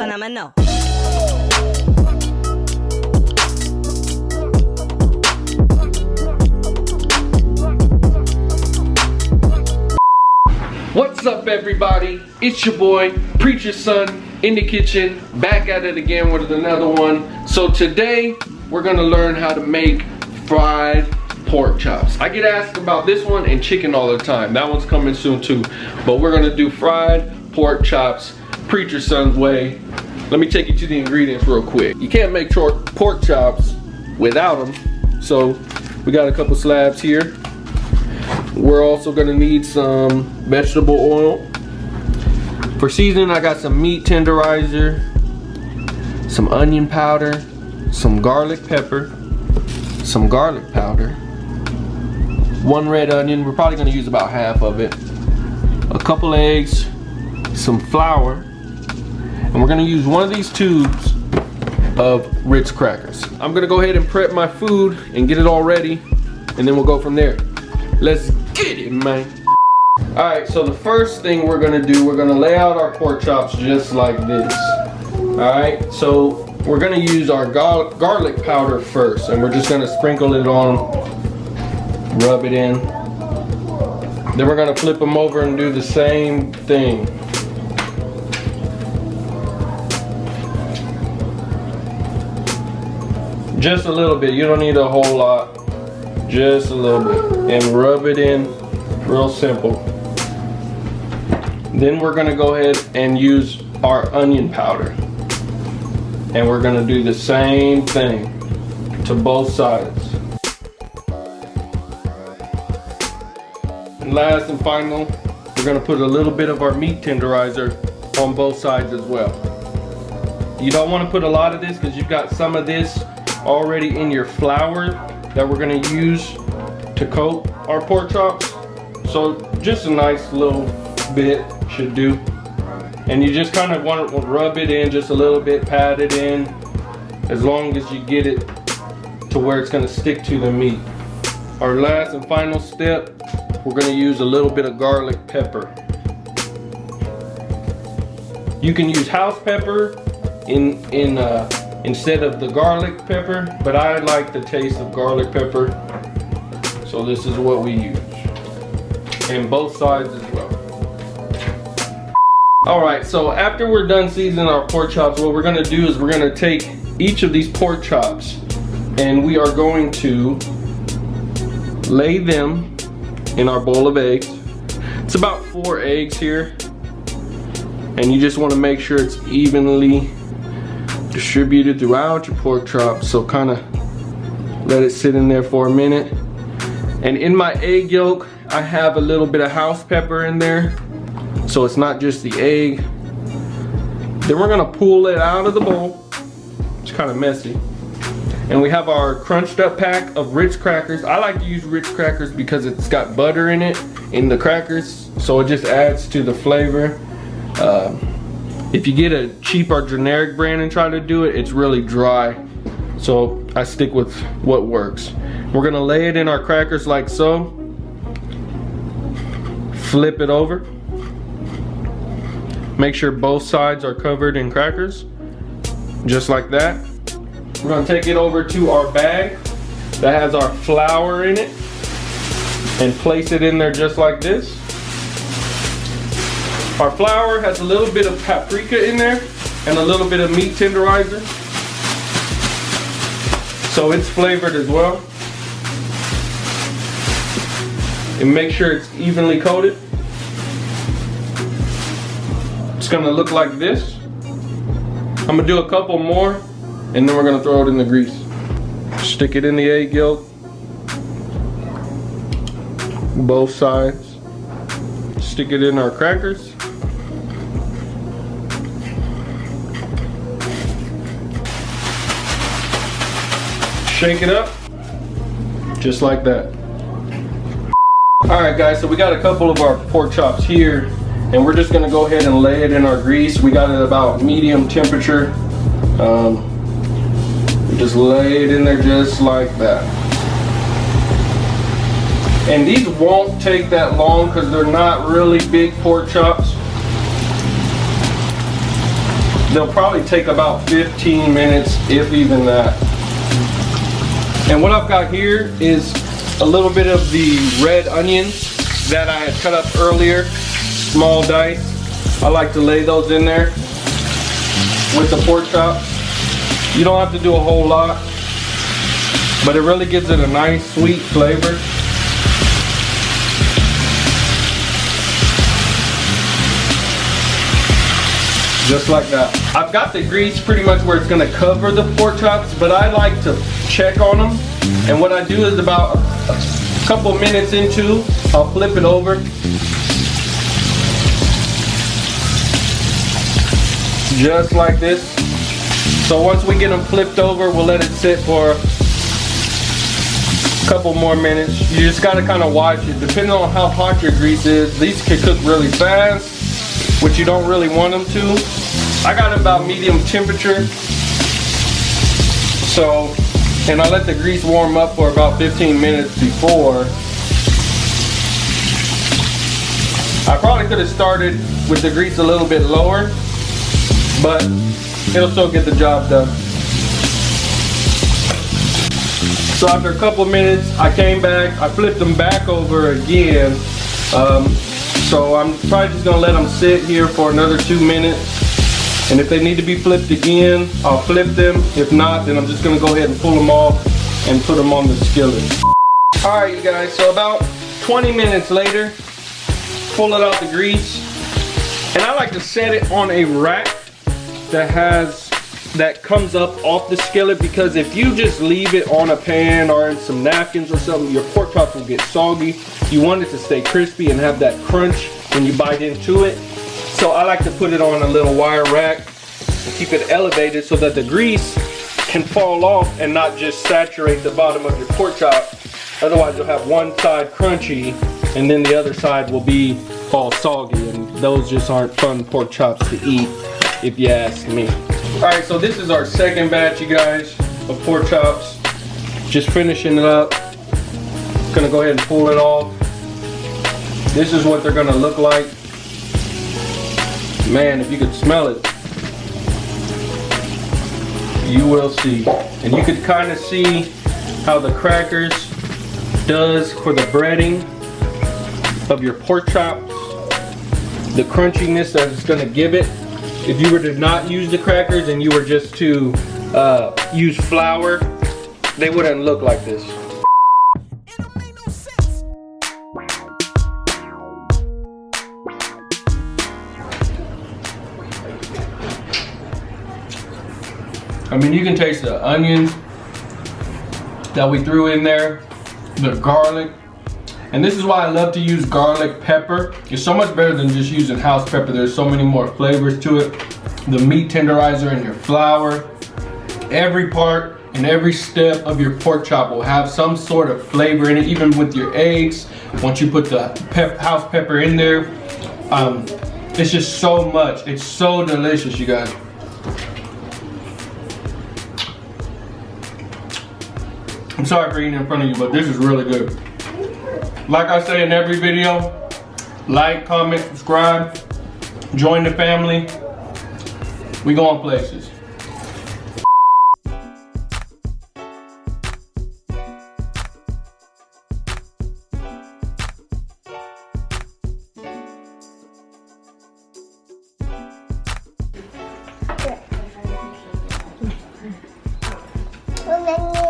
naman, no? What's up, everybody? It's your boy, Preacher's Son, in the kitchen, back at it again with another one. So today, we're gonna learn how to make fried pork chops. I get asked about this one and chicken all the time. That one's coming soon too. But we're gonna do fried pork chops, Preacher's Son's way. Let me take you to the ingredients real quick. You can't make pork chops without them. So we got a couple slabs here. We're also gonna need some vegetable oil. For seasoning, I got some meat tenderizer, some onion powder, some garlic pepper, some garlic powder, one red onion, we're probably gonna use about half of it, a couple eggs, some flour, and we're gonna use one of these tubes of Ritz crackers. I'm gonna go ahead and prep my food and get it all ready, and then we'll go from there. Let's get it, man. Alright, so the first thing we're gonna do, we're gonna lay out our pork chops just like this. Alright, so we're gonna use our garlic powder first, and we're just gonna sprinkle it on, rub it in. Then we're gonna flip them over and do the same thing. Just a little bit, you don't need a whole lot. Just a little bit, and rub it in, real simple. Then we're gonna go ahead and use our onion powder, and we're gonna do the same thing to both sides. And last and final, we're gonna put a little bit of our meat tenderizer on both sides as well. You don't wanna put a lot of this because you've got some of this already in your flour that we're gonna use to coat our pork chops. So just a nice little bit should do. And you just kind of want to rub it in just a little bit, pat it in, as long as you get it to where it's gonna stick to the meat. Our last and final step, we're gonna use a little bit of garlic pepper. You can use house pepper instead of the garlic pepper, but I like the taste of garlic pepper, so this is what we use, and both sides as well. Alright, so after we're done seasoning our pork chops, what we're going to do is we're going to take each of these pork chops and we are going to lay them in our bowl of eggs. It's about 4 eggs here, and you just want to make sure it's evenly distributed throughout your pork chops, so kind of let it sit in there for a minute. And in my egg yolk, I have a little bit of house pepper in there, so it's not just the egg. Then we're gonna pull it out of the bowl. It's kind of messy. And we have our crunched up pack of Ritz crackers. I like to use Ritz crackers because it's got butter in it, in the crackers, so it just adds to the flavor. If you get a cheap or generic brand and try to do it, it's really dry. So I stick with what works. We're gonna lay it in our crackers like so. Flip it over. Make sure both sides are covered in crackers, just like that. We're gonna take it over to our bag that has our flour in it and place it in there just like this. Our flour has a little bit of paprika in there and a little bit of meat tenderizer, so it's flavored as well. And make sure it's evenly coated. It's gonna look like this. I'm gonna do a couple more, and then we're gonna throw it in the grease. Stick it in the egg yolk, both sides. Stick it in our crackers. Shake it up, just like that. Alright guys, so we got a couple of our pork chops here, and we're just gonna go ahead and lay it in our grease. We got it about medium temperature. We just lay it in there just like that. And these won't take that long because they're not really big pork chops. They'll probably take about 15 minutes, if even that. And what I've got here is a little bit of the red onions that I had cut up earlier, small dice. I like to lay those in there with the pork chops. You don't have to do a whole lot, but it really gives it a nice sweet flavor. Just like that. I've got the grease pretty much where it's gonna cover the pork chops, but I like to check on them. And what I do is about a couple minutes into, I'll flip it over. Just like this. So once we get them flipped over, we'll let it sit for a couple more minutes. You just gotta kind of watch it. Depending on how hot your grease is, these can cook really fast, which you don't really want them to. I got it about medium temperature. So, and I let the grease warm up for about 15 minutes before. I probably could have started with the grease a little bit lower, but it'll still get the job done. So after a couple minutes, I came back, I flipped them back over again. So I'm probably just gonna let them sit here for another 2 minutes. And if they need to be flipped again, I'll flip them. If not, then I'm just gonna go ahead and pull them off and put them on the skillet. All right, you guys, so about 20 minutes later, pull it out the grease. And I like to set it on a rack that comes up off the skillet, because if you just leave it on a pan or in some napkins or something, your pork chops will get soggy. You want it to stay crispy and have that crunch when you bite into it. So I like to put it on a little wire rack and keep it elevated so that the grease can fall off and not just saturate the bottom of your pork chop. Otherwise you'll have one side crunchy and then the other side will be all soggy, and those just aren't fun pork chops to eat, if you ask me. Alright, so this is our second batch, you guys, of pork chops. Just finishing it up. Gonna go ahead and pull it off. This is what they're gonna look like. Man, if you could smell it, you will see. And you could kind of see how the crackers does for the breading of your pork chops. The crunchiness that it's gonna give it. If you were to not use the crackers and you were just to use flour, they wouldn't look like this. I mean, you can taste the onions that we threw in there, the garlic. And this is why I love to use garlic pepper. It's so much better than just using house pepper. There's so many more flavors to it. The meat tenderizer and your flour. Every part and every step of your pork chop will have some sort of flavor in it, even with your eggs. Once you put the house pepper in there, it's just so much. It's so delicious, you guys. I'm sorry for eating in front of you, but this is really good. Like I say in every video, like, comment, subscribe, join the family. We going places. Hôm nay